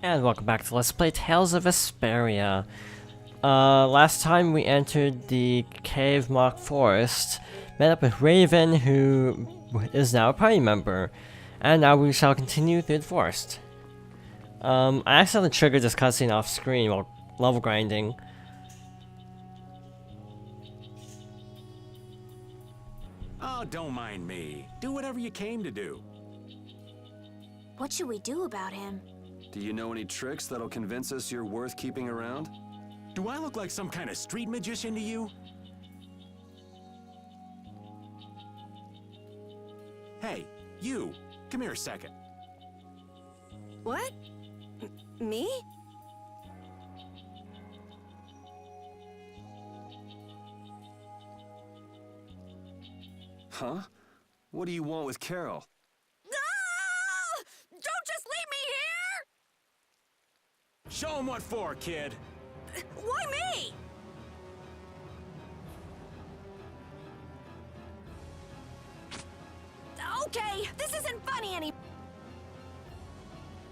And welcome back to Let's Play Tales of Vesperia. Last time we entered the Keiv Moc forest, met up with Raven, who is now a party member, and now we shall continue through the forest. I accidentally triggered this cutscene off screen while level grinding. Oh, don't mind me. Do whatever you came to do. What should we do about him? Do you know any tricks that'll convince us you're worth keeping around? Do I look like some kind of street magician to you? Hey, you! Come here a second. What? Me? Huh? What do you want with Carol? Ah! Don't just leave me here! Show him what for, kid! Why me? Okay, this isn't funny anymore.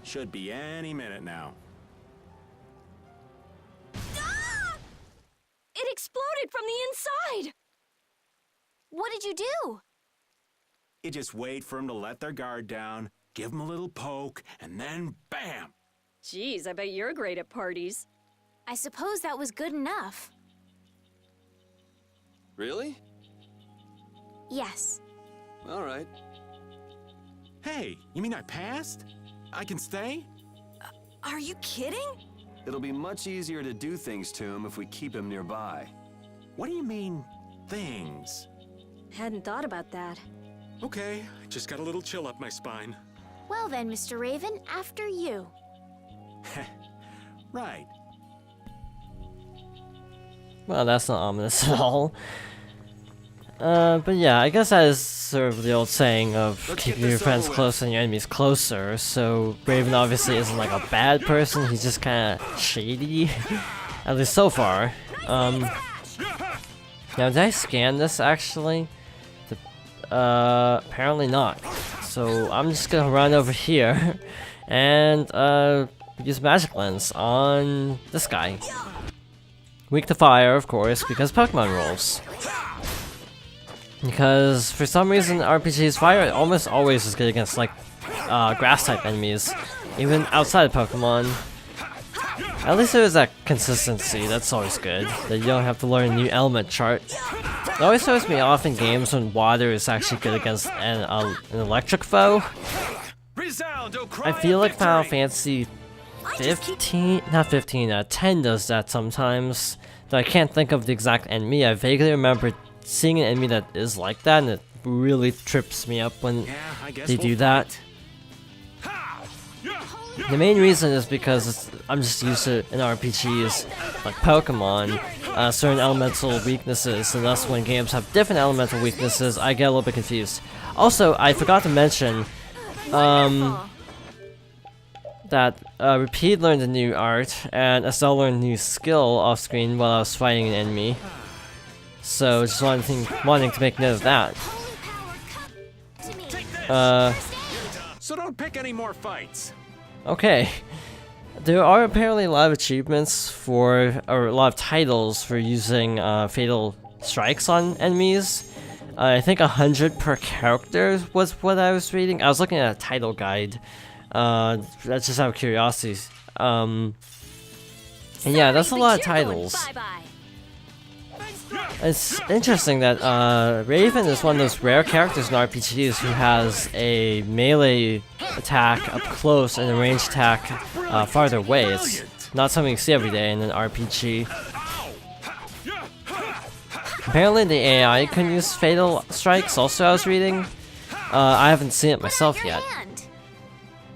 Should be any minute now. Ah! It exploded from the inside! What did you do? You just wait for them to let their guard down, give them a little poke, and then BAM! Geez, I bet you're great at parties. I suppose that was good enough. Really? Yes. All right. Hey, you mean I passed? I can stay? Are you kidding? It'll be much easier to do things to him if we keep him nearby. What do you mean, things? Hadn't thought about that. Okay, just got a little chill up my spine. Well then, Mr. Raven, after you. Right. Well, that's not ominous at all. But yeah, I guess that is sort of the old saying of keeping your friends close and your enemies closer, so Raven obviously isn't like a bad person, he's just kinda shady. At least so far. Now did I scan this actually? Apparently not. So I'm just gonna run over here and use Magic Lens on this guy. Weak to fire, of course, because Pokemon rules. Because for some reason RPGs fire almost always is good against like grass type enemies, even outside of Pokemon. At least there's that consistency, that's always good, that you don't have to learn a new element chart. It always throws me off in games when water is actually good against an electric foe. I feel like Final Fantasy 10 does that sometimes, though I can't think of the exact enemy. I vaguely remember seeing an enemy that is like that, and it really trips me up when they do that. The main reason is because I'm just used to in RPGs, like Pokemon, certain elemental weaknesses, and thus when games have different elemental weaknesses, I get a little bit confused. Also, I forgot to mention that Repeat learned a new art, and Estelle learned a new skill off screen while I was fighting an enemy. So just wanting to make note of that. So don't pick any more fights. Okay. There are apparently a lot of achievements for, or a lot of titles for using fatal strikes on enemies. I think 100 per character was what I was reading. I was looking at a title guide. That's just out of curiosity. And yeah, that's a lot of titles. It's interesting that Raven is one of those rare characters in RPGs who has a melee attack up close and a ranged attack farther away. It's not something you see every day in an RPG. Apparently the AI can use fatal strikes also, I was reading. I haven't seen it myself yet.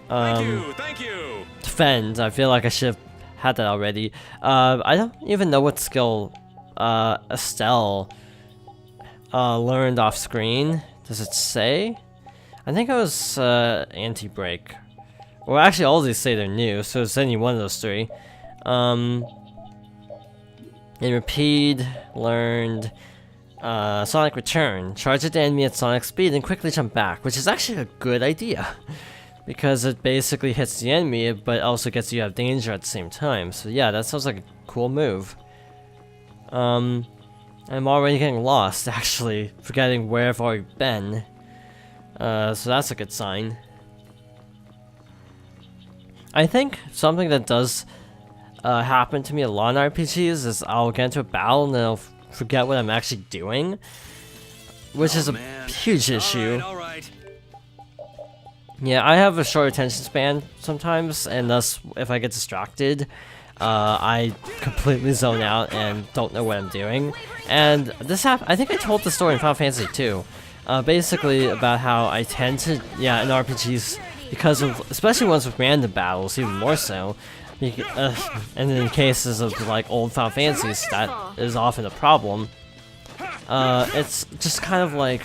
Thank you. Defend, I feel like I should have had that already. I don't even know what skill Estelle learned off screen. Does it say? I think it was anti-break. Well, actually all these say they're new, so it's any one of those three. And Repeat learned Sonic Return. Charge at the enemy at Sonic speed and quickly jump back, which is actually a good idea. because it basically hits the enemy, but also gets you out of danger at the same time. So yeah, that sounds like a cool move. I'm already getting lost, actually, forgetting where I've already been. So that's a good sign. I think something that does happen to me a lot in RPGs is I'll get into a battle and then I'll forget what I'm actually doing, which is a huge issue. All right. Yeah, I have a short attention span sometimes, and thus, if I get distracted, I completely zone out and don't know what I'm doing. And this I think I told the story in Final Fantasy 2, basically about how I tend to, yeah, in RPGs, because of, especially ones with random battles, even more so, and in cases of like old Final Fantasies, that is often a problem. It's just kind of like,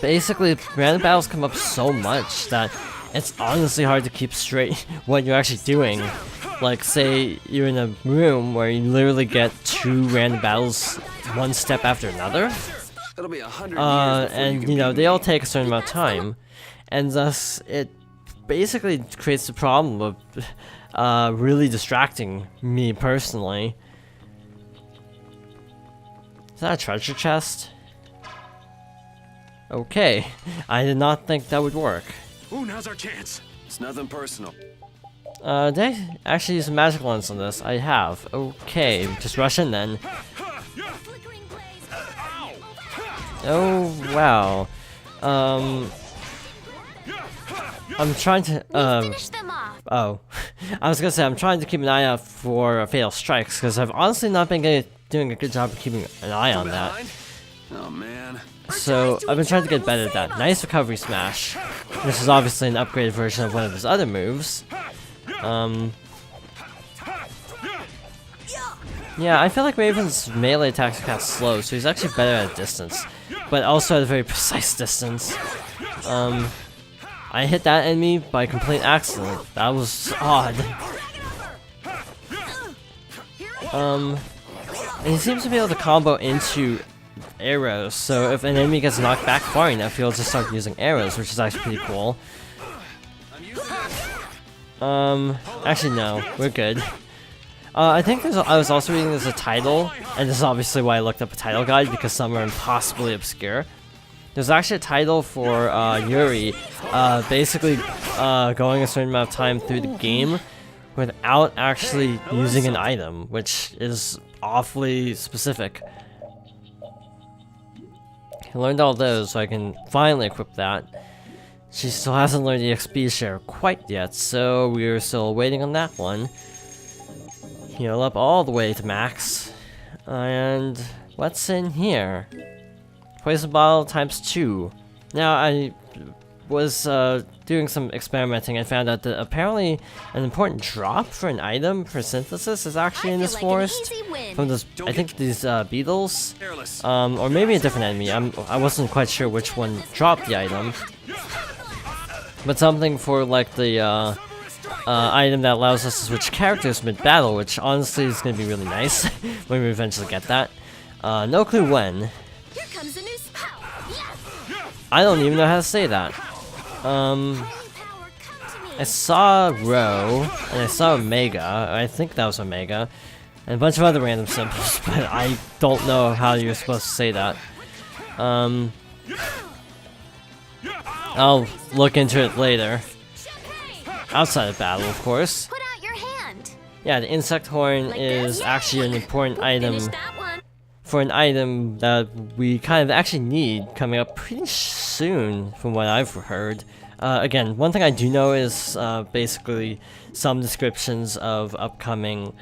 basically, random battles come up so much that it's honestly hard to keep straight what you're actually doing. Like, say you're in a room where you literally get 2 random battles one step after another. It'll be 100 years before And, you know, they all take a certain amount of time. And thus, it basically creates the problem of really distracting me personally. Is that a treasure chest? Okay, I did not think that would work. Ooh, now's our chance. It's nothing personal. Did I actually use a magic lens on this? I have. Okay, just rush in then. Oh, wow. I'm trying to, Finish them off. oh. I was gonna say, I'm trying to keep an eye out for fatal strikes, because I've honestly not been doing a good job of keeping an eye on that. Behind? Oh man. So, I've been trying to get better at that. Nice recovery smash. This is obviously an upgraded version of one of his other moves. Yeah, I feel like Raven's melee attacks are kind of slow, so he's actually better at a distance. But also at a very precise distance. I hit that enemy by complete accident. That was odd. And he seems to be able to combo into arrows, so if an enemy gets knocked back far enough, he'll just start using arrows, which is actually pretty cool. Actually no, we're good. I think I was also reading there's a title, and this is obviously why I looked up a title guide, because some are impossibly obscure. There's actually a title for Yuri, basically going a certain amount of time through the game without actually using an item, which is awfully specific. I learned all those, so I can finally equip that. She still hasn't learned the XP share quite yet, so we're still waiting on that one. Heal up all the way to max. And what's in here? Poison bottle times 2. Now, I was doing some experimenting and found out that apparently an important drop for an item for synthesis is actually in this forest. From this, I think these beetles, or maybe a different enemy. I wasn't quite sure which one dropped the item, but something for like the item that allows us to switch characters mid-battle, which honestly is going to be really nice when we eventually get that. No clue when. Here comes a new spell. I don't even know how to say that. I saw Rho, and I saw Omega, I think that was Omega, and a bunch of other random symbols, but I don't know how you're supposed to say that. I'll look into it later. Outside of battle, of course. Put out your hand. Yeah, the insect horn is actually an important item Finish that one. for an item that we kind of actually need coming up pretty soon, from what I've heard. Again, one thing I do know is basically some descriptions of upcoming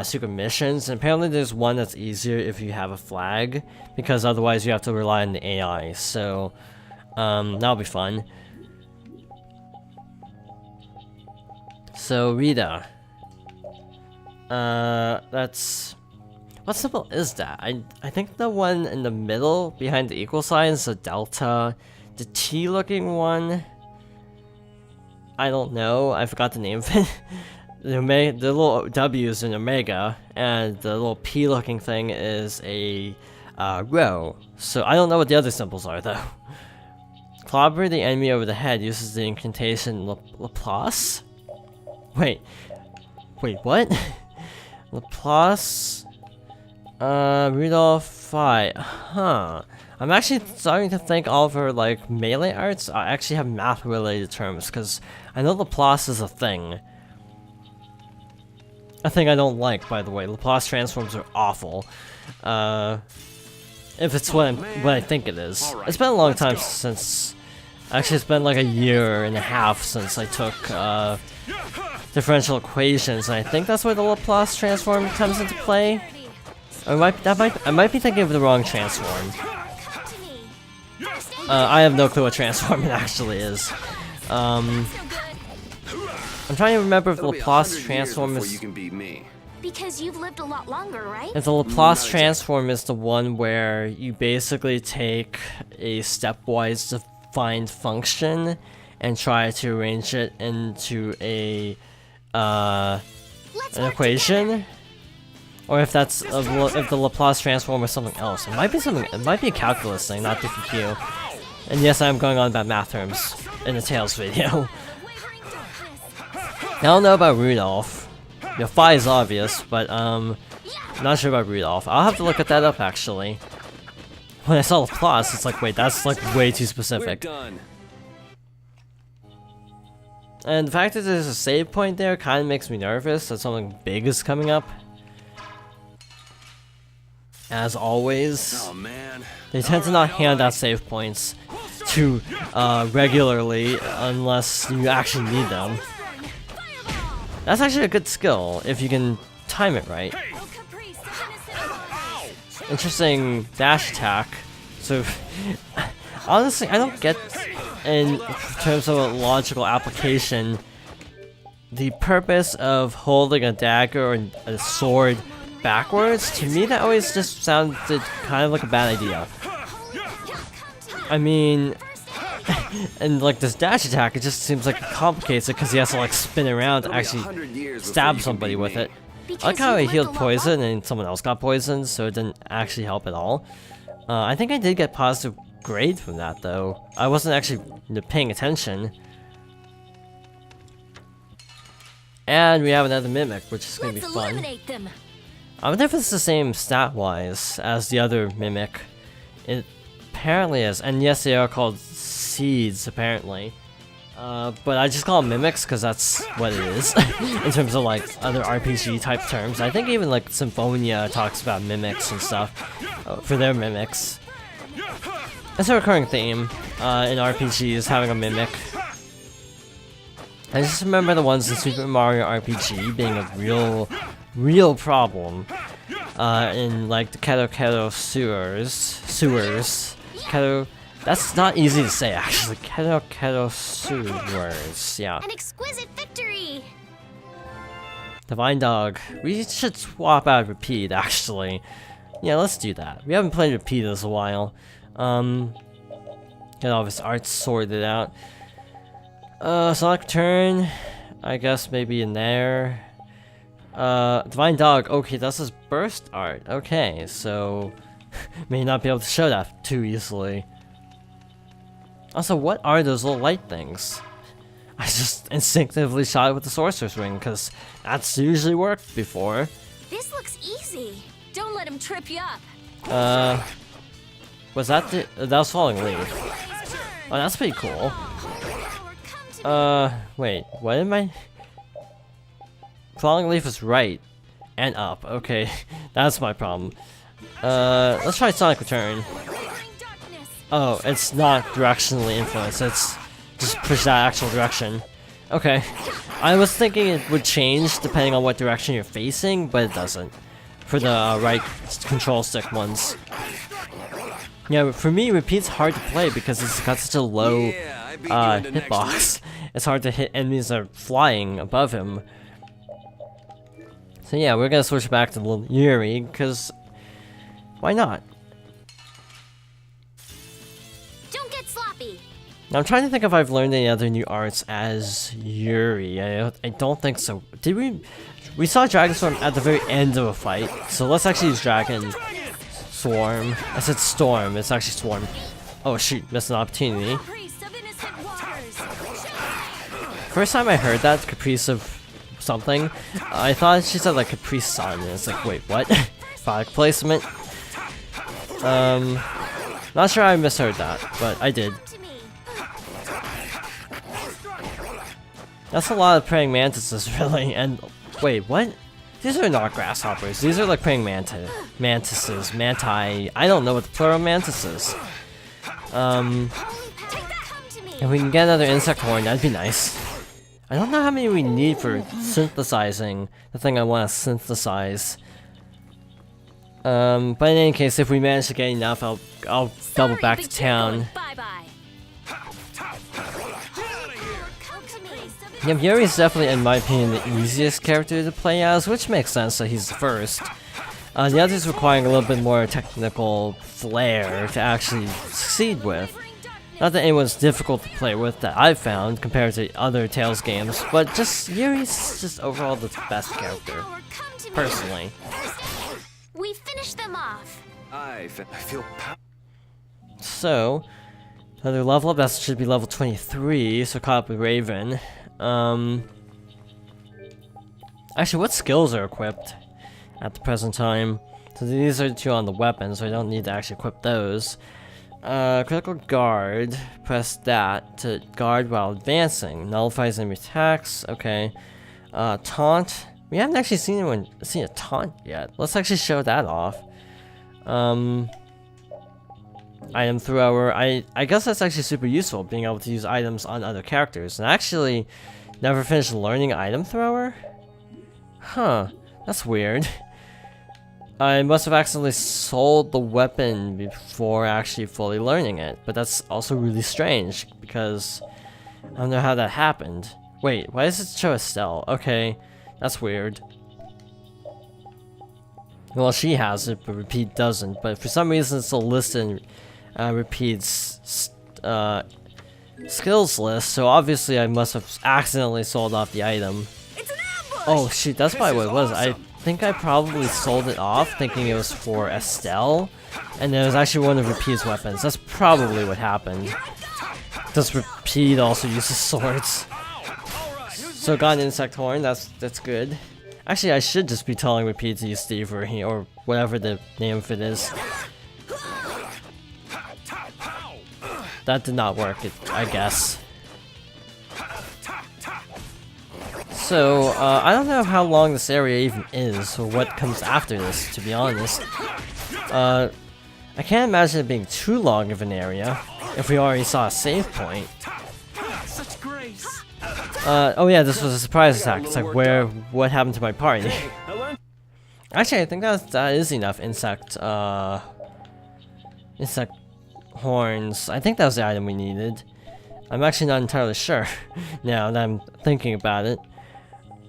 secret missions, and apparently there's one that's easier if you have a flag, because otherwise you have to rely on the AI, so that'll be fun. So, Rita. That's... What symbol is that? I think the one in the middle, behind the equal sign, is a delta. The T-looking one... I don't know, I forgot the name of it. The little W is an omega, and the little P-looking thing is a rho. So I don't know what the other symbols are, though. clobber the enemy over the head uses the incantation Laplace? Wait, what? Laplace? Rudolph fight. Huh. I'm actually starting to think all of her, like, melee arts actually have math-related terms, because I know Laplace is a thing. A thing I don't like, by the way. Laplace transforms are awful. If it's what I think it is. It's been a long time since... Actually, it's been like a year and a half since I took, differential equations, and I think that's where the Laplace transform comes into play. Or I might be thinking of the wrong transform. I have no clue what transform it actually is. I'm trying to remember if the Laplace transform is... Because you've lived a lot longer, right? If the Laplace transform is the one where you basically take a stepwise defined function and try to arrange it into an equation, or if that's if the Laplace transform is something else. It might be something. It might be a calculus thing, not DPQ. And yes, I'm going on about math terms in the Tails video. I don't know about Rudolph. The Phi is obvious, but not sure about Rudolph. I'll have to look at that up actually. When I saw Laplace, it's like, wait, that's like way too specific. And the fact that there's a save point there kind of makes me nervous that something big is coming up. As always, they tend to not hand out save points too regularly unless you actually need them. That's actually a good skill, if you can time it right. Interesting dash attack. So, honestly, I don't get, in terms of a logical application, the purpose of holding a dagger or a sword backwards. To me, that always just sounded kind of like a bad idea. I mean... and like this dash attack, it just seems like it complicates it because he has to like spin around to actually stab somebody with it. I like how he healed poison and someone else got poisoned, so it didn't actually help at all. I think I did get positive grade from that though. I wasn't actually paying attention. And we have another Mimic, which is gonna be fun. I wonder if it's the same stat-wise as the other Mimic. It apparently is, and yes, they are called seeds, apparently. But I just call them mimics because that's what it is in terms of like other RPG type terms. I think even like Symphonia talks about mimics and stuff for their mimics. It's a recurring theme in RPGs, having a mimic. I just remember the ones in Super Mario RPG being a real problem in like the Keto sewers. Keto. That's not easy to say, actually. Keto sewers, yeah. An exquisite victory! Divine Dog. We should swap out Repeat, actually. Yeah, let's do that. We haven't played Repeat in a while. Get all of his arts sorted out. Sonic Return. I guess maybe in there. Divine Dog. Okay, that's his burst art. Okay, so... may not be able to show that too easily. Also, what are those little light things? I just instinctively shot it with the Sorcerer's Ring, because that's usually worked before. This looks easy. Don't let him trip you up. Was that the... that was Falling Leaf. Oh, that's pretty cool. Wait, what am I... Falling Leaf is right. And up, okay. That's my problem. Let's try Sonic Return. Oh, it's not directionally influenced, it's just push that actual direction. Okay. I was thinking it would change depending on what direction you're facing, but it doesn't. For the right control stick ones. Yeah, for me, Repeat's hard to play because it's got such a low hitbox. It's hard to hit enemies that are flying above him. So yeah, we're gonna switch back to Yuri, because why not? Now, I'm trying to think if I've learned any other new arts as Yuri. I don't think so. Did we? We saw Dragon Storm at the very end of a fight, so let's actually use Dragon Swarm. I said Storm, it's actually Swarm. Oh shoot, missed an opportunity. First time I heard that, Caprice of something, I thought she said like Caprice Sun, and it's like, wait, what? Product placement? Not sure I misheard that, but I did. That's a lot of praying mantises, really, and wait, what? These are not grasshoppers, these are like praying mantises, manti, I don't know what the plural mantis is. If we can get another insect horn, that'd be nice. I don't know how many we need for synthesizing the thing I want to synthesize. But in any case, if we manage to get enough, I'll double back to town. Bye-bye. Yeah, Yuri's definitely, in my opinion, the easiest character to play as, which makes sense that he's the first. The others requiring a little bit more technical flair to actually succeed with. Not that anyone's difficult to play with that I've found compared to other Tales games, but just Yuri's just overall the best character, personally. We finished them off. I feel So, another level up, that should be level 23, so caught up with Raven. Actually, what skills are equipped at the present time? So these are the two on the weapon, so I don't need to actually equip those. Critical guard, press that to guard while advancing. Nullifies enemy attacks, okay. Taunt, we haven't actually seen a taunt yet. Let's actually show that off. Item thrower, I guess that's actually super useful, being able to use items on other characters. And I actually never finished learning item thrower? Huh, that's weird. I must have accidentally sold the weapon before actually fully learning it, but that's also really strange, because I don't know how that happened. Wait, why does it show Estelle? Okay, that's weird. Well, she has it, but Repeat doesn't, but for some reason it's still listed in Repeat's skills list, so obviously I must have accidentally sold off the item. Oh shoot, that's probably what it was. I think I probably sold it off thinking it was for Estelle, and it was actually one of Repeat's weapons. That's probably what happened. Does Repeat also uses swords? So got an insect horn, that's good. Actually, I should just be telling Repeat to use thievery, or whatever the name of it is. That did not work, I guess. So, I don't know how long this area even is, or what comes after this, to be honest. I can't imagine it being too long of an area, if we already saw a save point. Such grace. Oh yeah, this was a surprise attack. It's like, what happened to my party? Actually, I think that is enough insect horns. I think that was the item we needed. I'm actually not entirely sure, now that I'm thinking about it.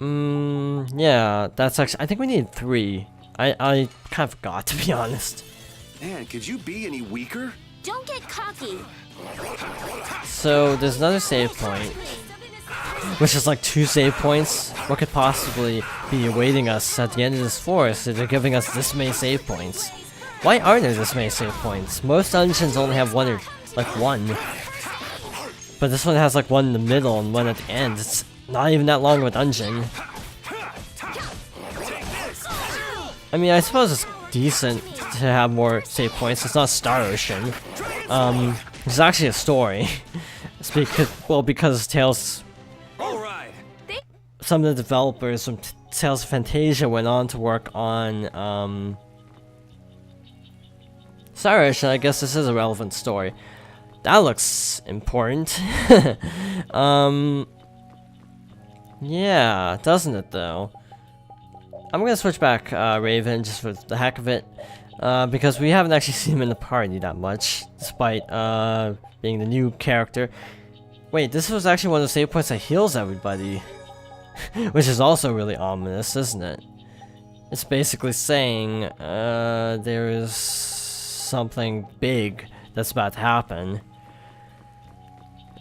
Yeah, that's actually, I think we need 3. I kind of forgot, to be honest. Man, could you be any weaker? Don't get cocky. So, there's another save point, which is like 2 save points. What could possibly be awaiting us at the end of this forest if they're giving us this many save points? Why aren't there this many save points? Most dungeons only have 1 or, like, 1. But this one has like 1 in the middle and 1 at the end. It's not even that long of a dungeon. I mean, I suppose it's decent to have more save points. It's not Star Ocean. It's actually a story. It's because Tales... Some of the developers from Tales of Fantasia went on to work on, Star Ocean. I guess this is a relevant story. That looks important. Yeah, doesn't it though? I'm gonna switch back Raven just for the heck of it, because we haven't actually seen him in the party that much, despite being the new character. Wait, this was actually one of the save points that heals everybody, which is also really ominous, isn't it? It's basically saying there is something big that's about to happen.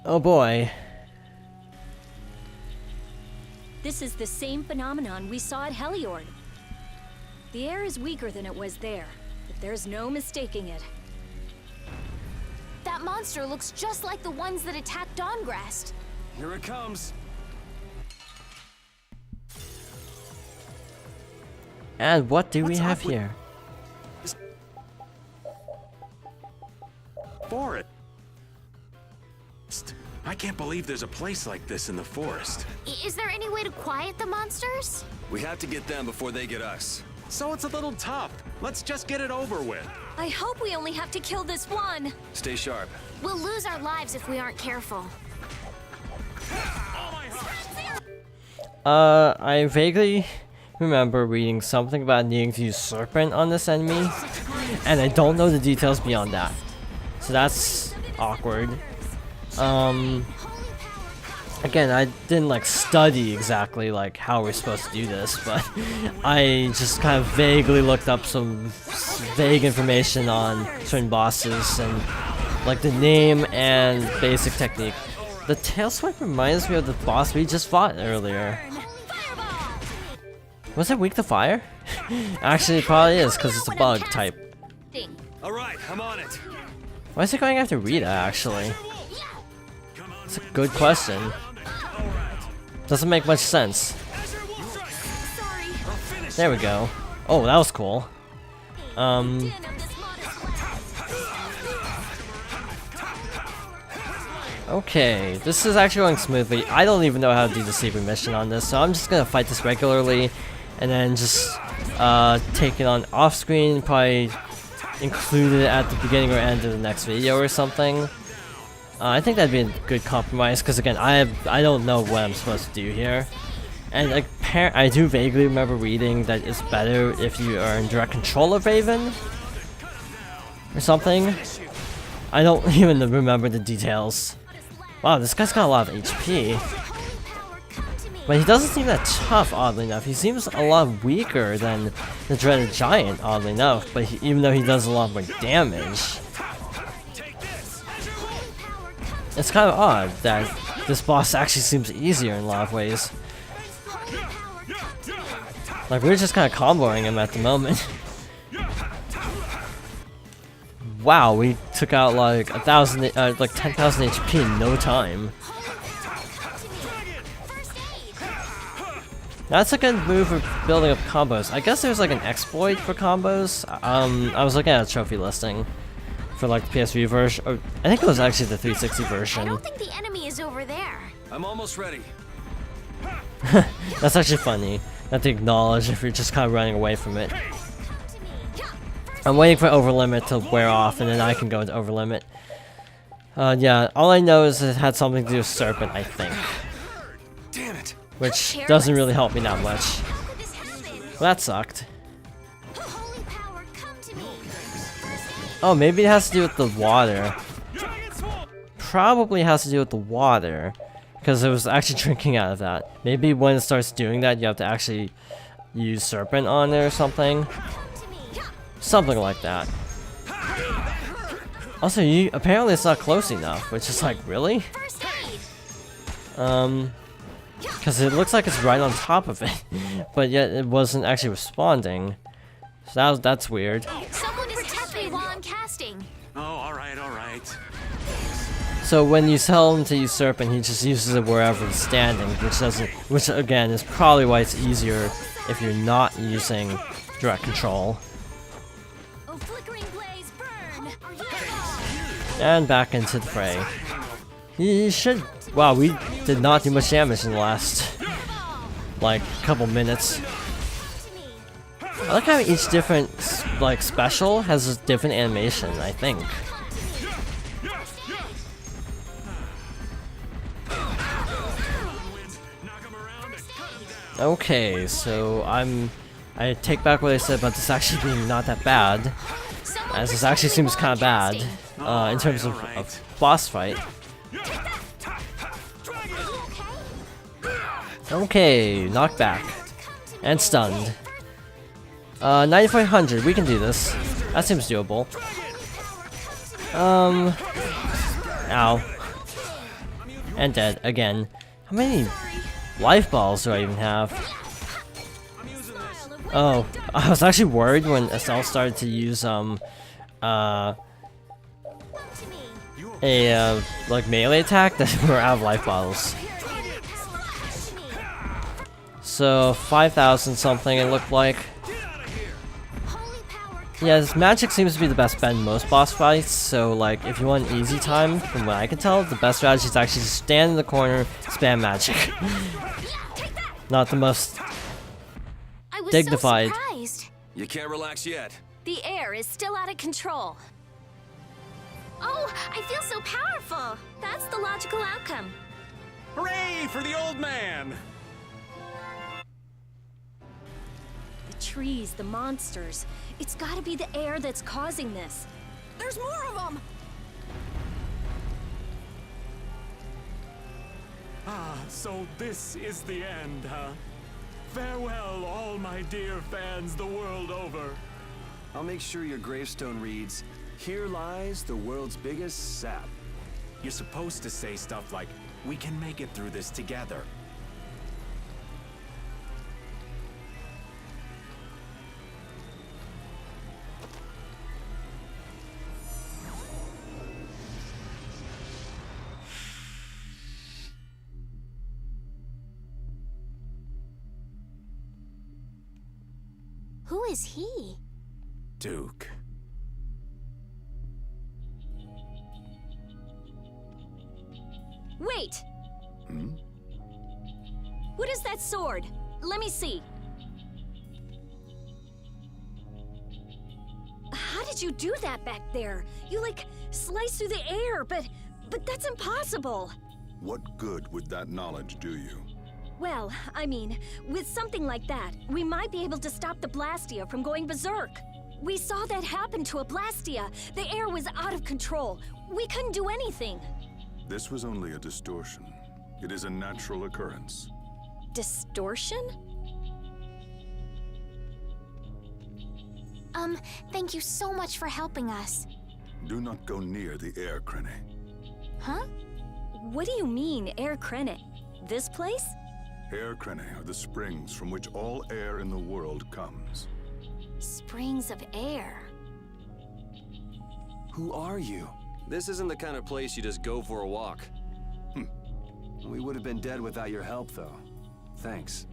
Oh boy. This is the same phenomenon we saw at Heliord. The air is weaker than it was there, but there's no mistaking it. That monster looks just like the ones that attacked Dawngrest. Here it comes. And what do we have here? Forest. I can't believe there's a place like this in the forest. Is there any way to quiet the monsters? We have to get them before they get us. So it's a little tough. Let's just get it over with. I hope we only have to kill this one. Stay sharp. We'll lose our lives if we aren't careful. I vaguely remember reading something about needing to use Serpent on this enemy, and I don't know the details beyond that. So that's awkward. Again, I didn't like study exactly like how we're supposed to do this, but I just kind of vaguely looked up some vague information on certain bosses and like the name and basic technique. The tail swipe reminds me of the boss we just fought earlier. Was it weak to fire? Actually, it probably is because it's a bug type. All right, I'm on it. Why is it going after Rita, actually? That's a good question. Doesn't make much sense. There we go. Oh, that was cool. Okay, this is actually going smoothly. I don't even know how to do the secret mission on this, so I'm just gonna fight this regularly and then just take it on off screen, probably include it at the beginning or end of the next video or something. I think that'd be a good compromise, because again, I don't know what I'm supposed to do here. And like, I do vaguely remember reading that it's better if you are in direct control of Raven or something. I don't even remember the details. Wow, this guy's got a lot of HP. But he doesn't seem that tough, oddly enough. He seems a lot weaker than the Dreaded Giant, oddly enough. But even though he does a lot more damage. It's kind of odd that this boss actually seems easier in a lot of ways. Like, we're just kind of comboing him at the moment. Wow, we took out like 10,000 HP in no time. That's a good move for building up combos. I guess there's like an exploit for combos. I was looking at a trophy listing for like the PSV version. Or, I think it was actually the 360 version. I don't think the enemy is over there. I'm almost ready. That's actually funny. Not to acknowledge if you're just kind of running away from it. I'm waiting for overlimit to wear off, and then I can go into overlimit. Yeah, all I know is it had something to do with Serpent, I think. Damn it. Which doesn't really help me that much. Well, that sucked. Oh, maybe it has to do with the water. Probably has to do with the water. Because it was actually drinking out of that. Maybe when it starts doing that, you have to actually use Serpent on it or something. Something like that. Also, apparently it's not close enough, which is like, really? Because it looks like it's right on top of it, but yet it wasn't actually responding. So that's weird. Someone is testing while I'm casting. Oh, all right, all right. So when you tell him to use Serpent, he just uses it wherever he's standing, which again is probably why it's easier if you're not using direct control. And back into the fray. He should. Wow, we did not do much damage in the last like couple minutes. I like how each different like special has a different animation, I think. Okay, so I take back what I said about this actually being not that bad, as this actually seems kind of bad in terms of boss fight. Okay, knocked back and stunned. 9500, we can do this. That seems doable. Ow. And dead again. How many life balls do I even have? Oh, I was actually worried when Estelle started to use like melee attack that we're out of life bottles. So 5,000 something it looked like. Yes, magic seems to be the best bet in most boss fights, so like, if you want an easy time, from what I can tell, the best strategy is actually just stand in the corner, spam magic. Not the most I was dignified. so surprised. You can't relax yet. The air is still out of control. Oh, I feel so powerful. That's the logical outcome. Hooray for the old man! The trees, the monsters. It's gotta be the air that's causing this. There's more of them. Ah, so this is the end, huh? Farewell, all my dear fans the world over. I'll make sure your gravestone reads, "Here lies the world's biggest sap." You're supposed to say stuff like, "We can make it through this together." Who is he? Duke. Wait! What is that sword? Let me see. How did you do that back there? You like slice through the air, but that's impossible. What good would that knowledge do you? Well, I mean, with something like that, we might be able to stop the Blastia from going berserk. We saw that happen to a Blastia. The air was out of control. We couldn't do anything. This was only a distortion. It is a natural occurrence. Distortion? Thank you so much for helping us. Do not go near the air, Krene. Huh? What do you mean, Air Krenet? This place? Air Krene are the springs from which all air in the world comes. Springs of air. Who are you? This isn't the kind of place you just go for a walk. We would have been dead without your help, though. Thanks.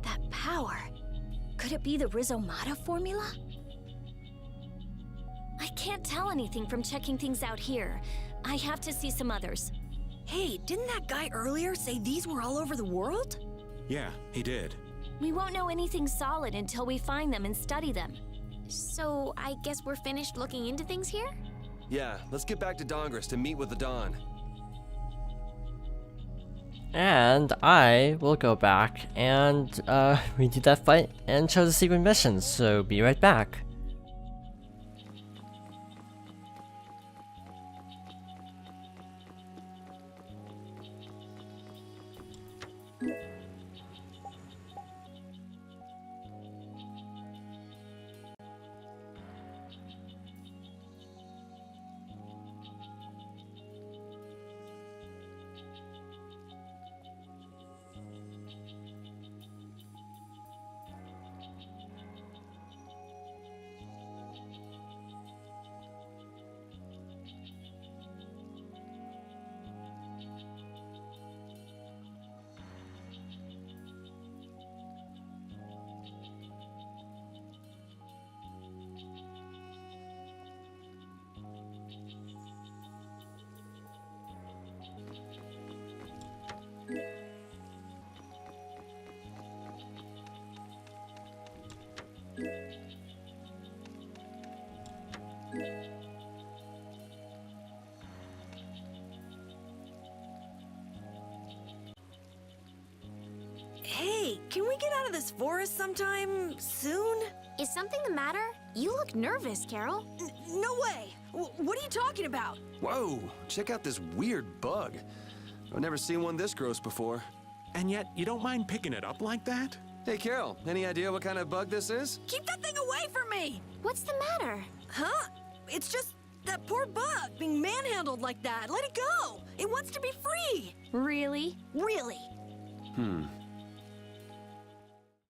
That power. Could it be the Rizomata formula? I can't tell anything from checking things out here. I have to see some others. Hey, didn't that guy earlier say these were all over the world? Yeah, he did. We won't know anything solid until we find them and study them. So, I guess we're finished looking into things here? Yeah, let's get back to Dongris to meet with the Dawn. And I will go back and redo that fight and show the secret missions, so be right back. Hey, can we get out of this forest sometime soon? Is something the matter? You look nervous, Carol. No way! What are you talking about? Whoa, check out this weird bug. I've never seen one this gross before. And yet, you don't mind picking it up like that? Hey, Carol, any idea what kind of bug this is? Keep that thing away from me! What's the matter? Huh? It's just that poor bug being manhandled like that. Let it go! It wants to be free! Really? Really?